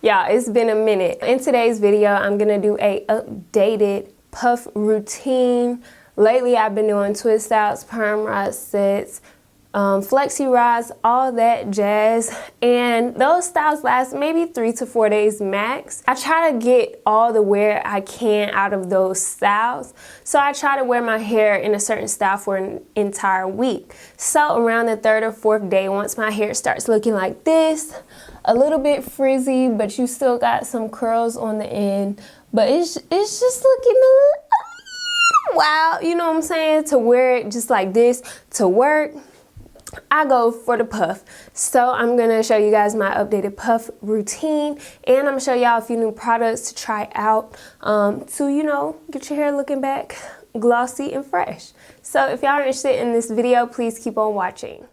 Yeah, it's been a minute. In today's video, I'm gonna do a updated puff routine. Lately, I've been doing twist outs, perm rod sets, flexi rods, all that jazz, and those styles last maybe 3 to 4 days max. I try to get all the wear I can out of those styles, so I try to wear my hair in a certain style for an entire week. So around the 3rd or 4th day, once my hair starts looking like this, a little bit frizzy, but you still got some curls on the end, but it's just looking a little wild, you know what I'm saying? To wear it just like this to work, I go for the puff. So I'm gonna show you guys my updated puff routine, and I'm gonna show y'all a few new products to try out to, you know, get your hair looking back glossy and fresh. So if y'all are interested in this video, please keep on watching.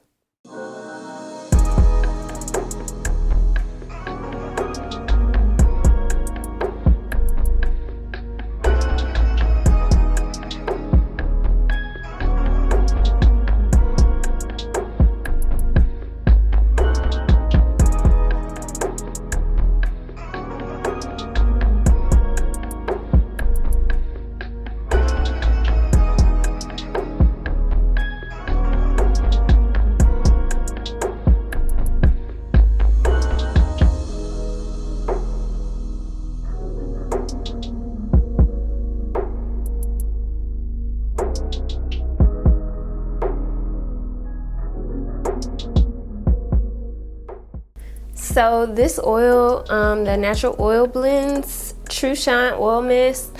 So this oil, the natural oil blends, True Shine Oil Mist,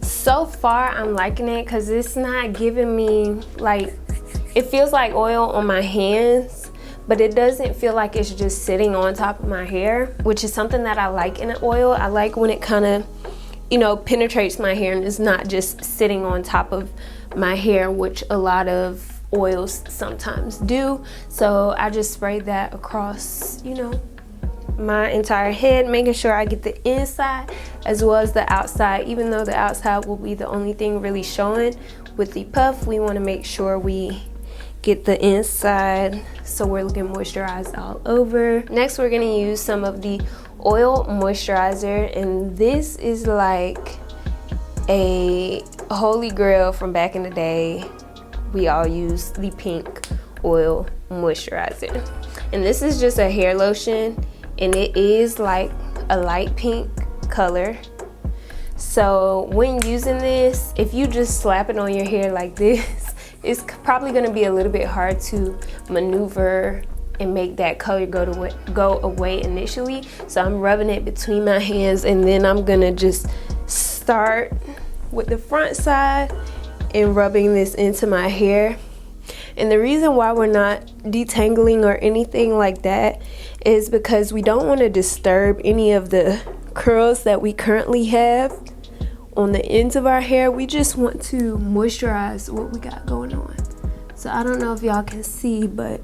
so far I'm liking it because it's not giving me like, it feels like oil on my hands, but it doesn't feel like it's just sitting on top of my hair, which is something that I like in an oil. I like when it kind of, you know, penetrates my hair and it's not just sitting on top of my hair, which a lot of oils sometimes do. So I just sprayed that across, you know, my entire head, making sure I get the inside as well as the outside. Even though the outside will be the only thing really showing with the puff, we want to make sure we get the inside so we're looking moisturized all over. Next, we're going to use some of the oil moisturizer, and this is like a holy grail from back in the day. We all use the pink oil moisturizer, and this is just a hair lotion, and it is like a light pink color. So when using this, if you just slap it on your hair like this, it's probably going to be a little bit hard to maneuver and make that color go away initially. So I'm rubbing it between my hands, and then I'm gonna just start with the front side and rubbing this into my hair. And the reason why we're not detangling or anything like that is because we don't want to disturb any of the curls that we currently have on the ends of our hair. We just want to moisturize what we got going on. So I don't know if y'all can see, but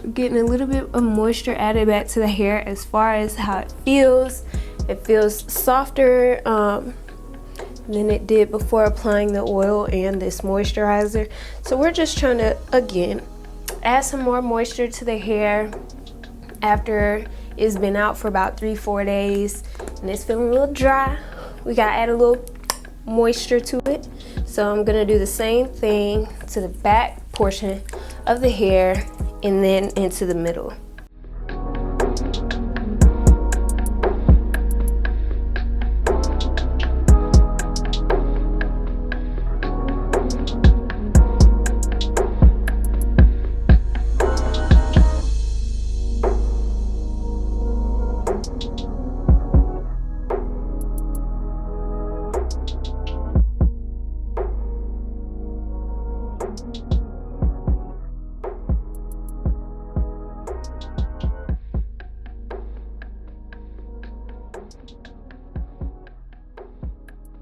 we're getting a little bit of moisture added back to the hair. As far as how it feels softer than it did before applying the oil and this moisturizer. So we're just trying to, again, add some more moisture to the hair after it's been out for about 3-4 days and it's feeling a little dry. We gotta add a little moisture to it. So I'm gonna do the same thing to the back portion of the hair and then into the middle.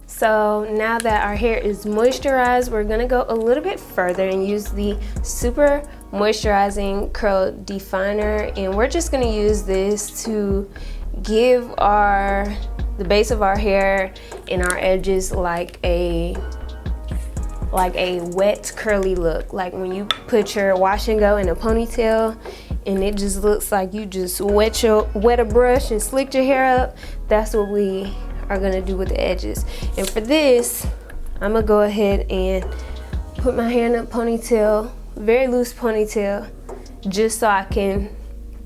So now that our hair is moisturized, we're gonna go a little bit further and use the Super Moisturizing Curl Definer, and we're just gonna use this to give the base of our hair and our edges like a wet curly look, like when you put your wash and go in a ponytail and it just looks like you just wet a brush and slicked your hair up, that's what we are gonna do with the edges. And for this, I'm gonna go ahead and put my hair in a ponytail, very loose ponytail, just so I can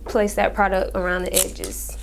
place that product around the edges.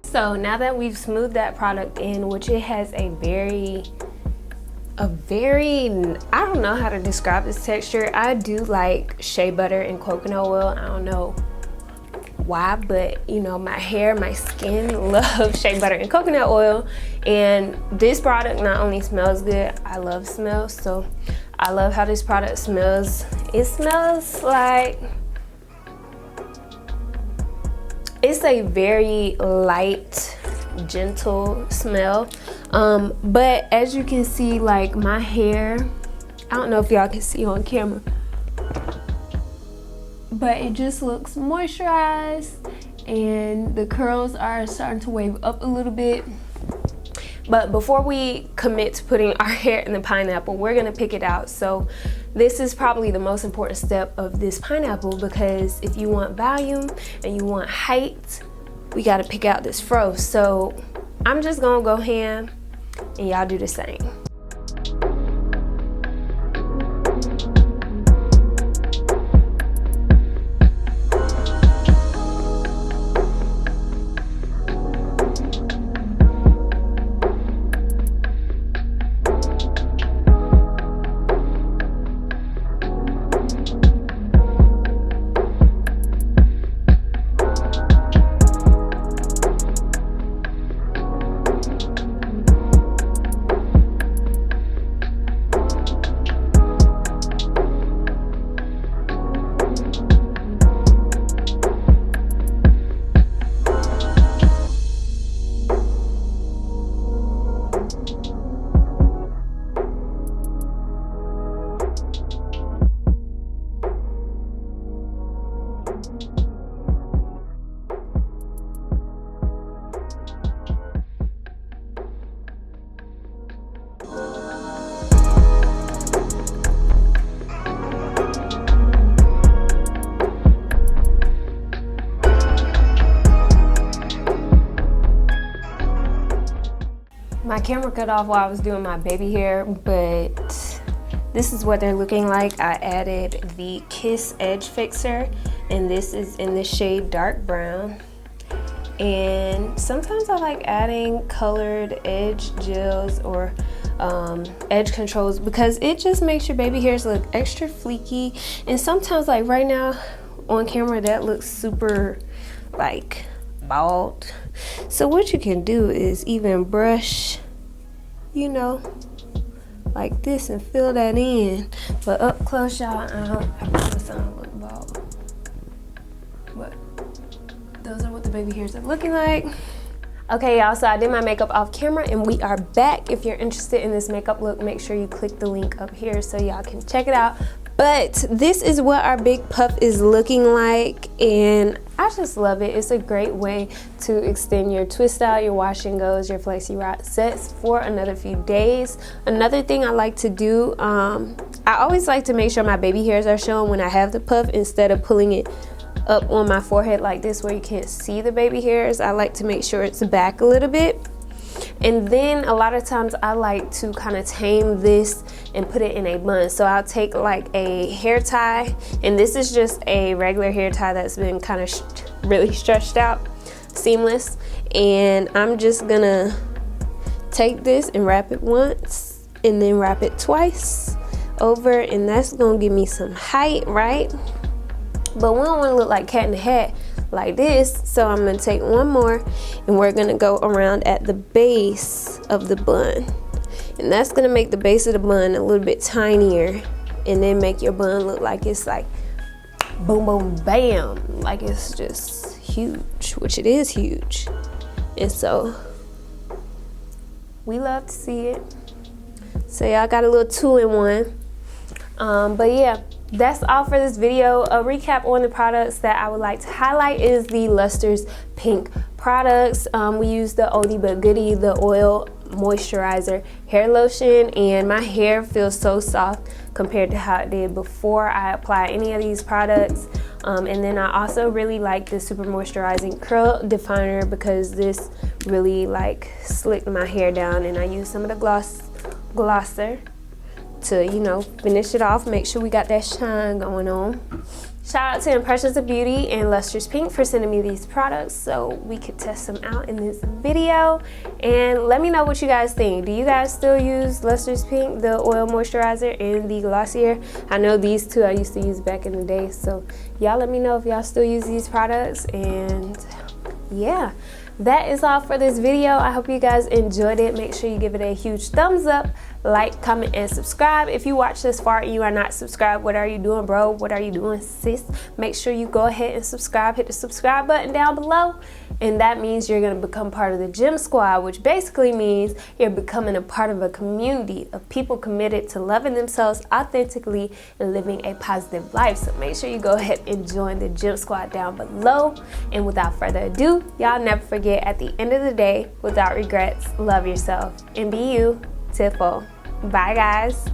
So now that we've smoothed that product in, which it has a very, I don't know how to describe this texture. I do like shea butter and coconut oil. I don't know why, but you know, my hair, my skin love shea butter and coconut oil. And this product not only smells good, I love smells. So I love how this product smells. It smells like, it's a very light, gentle smell. But as you can see, like my hair, I don't know if y'all can see on camera, but it just looks moisturized and the curls are starting to wave up a little bit. But before we commit to putting our hair in the pineapple, we're gonna pick it out. So this is probably the most important step of this pineapple, because if you want volume and you want height, we gotta pick out this fro. So I'm just gonna go ham and y'all do the same. My camera cut off while I was doing my baby hair, but this is what they're looking like. I added the Kiss Edge Fixer, and this is in the shade dark brown. And sometimes I like adding colored edge gels or edge controls, because it just makes your baby hairs look extra fleeky. And sometimes, like right now on camera, that looks super like bald. So what you can do is even brush, you know, like this and fill that in. But up close, y'all, I promise I don't look bald. But those are what the baby hairs are looking like. Okay, y'all, so I did my makeup off camera and we are back. If you're interested in this makeup look, make sure you click the link up here so y'all can check it out. But this is what our big puff is looking like, and I just love it. It's a great way to extend your twist out, your wash and goes, your flexi rod sets for another few days. Another thing I like to do, I always like to make sure my baby hairs are shown when I have the puff, instead of pulling it up on my forehead like this where you can't see the baby hairs. I like to make sure it's back a little bit. And then a lot of times I like to kind of tame this and put it in a bun. So I'll take like a hair tie, and this is just a regular hair tie that's been kind of really stretched out, seamless. And I'm just gonna take this and wrap it once and then wrap it twice. over, and that's gonna give me some height, right? But we don't want to look like Cat in the Hat like this, so I'm gonna take one more and we're gonna go around at the base of the bun, and that's gonna make the base of the bun a little bit tinier, and then make your bun look like it's like boom boom bam, like it's just huge, which it is huge. And so we love to see it. So y'all got a little 2-in-1. But yeah, that's all for this video. A recap on the products that I would like to highlight is the Luster's Pink products. We use the oldie but goodie, the oil moisturizer hair lotion, and my hair feels so soft compared to how it did before I applied any of these products. And then I also really like the super moisturizing curl definer because this really like slicked my hair down, and I used some of the glosser to, you know, finish it off, make sure we got that shine going on. Shout out to Impressions of Beauty and Luster's Pink for sending me these products so we could test them out in this video. And let me know what you guys think. Do you guys still use Luster's Pink, the oil moisturizer, and the Glossier? I know these two I used to use back in the day, so y'all let me know if y'all still use these products. And yeah, that is all for this video. I hope you guys enjoyed it. Make sure you give it a huge thumbs up, like, comment, and subscribe. If you watch this far and you are not subscribed, what are you doing, bro? What are you doing, sis? Make sure you go ahead and subscribe. Hit the subscribe button down below, and that means you're going to become part of the gym squad, which basically means you're becoming a part of a community of people committed to loving themselves authentically and living a positive life. So make sure you go ahead and join the gym squad down below. And without further ado, y'all never forget, at the end of the day, without regrets, love yourself and be you. Tifo. Bye guys.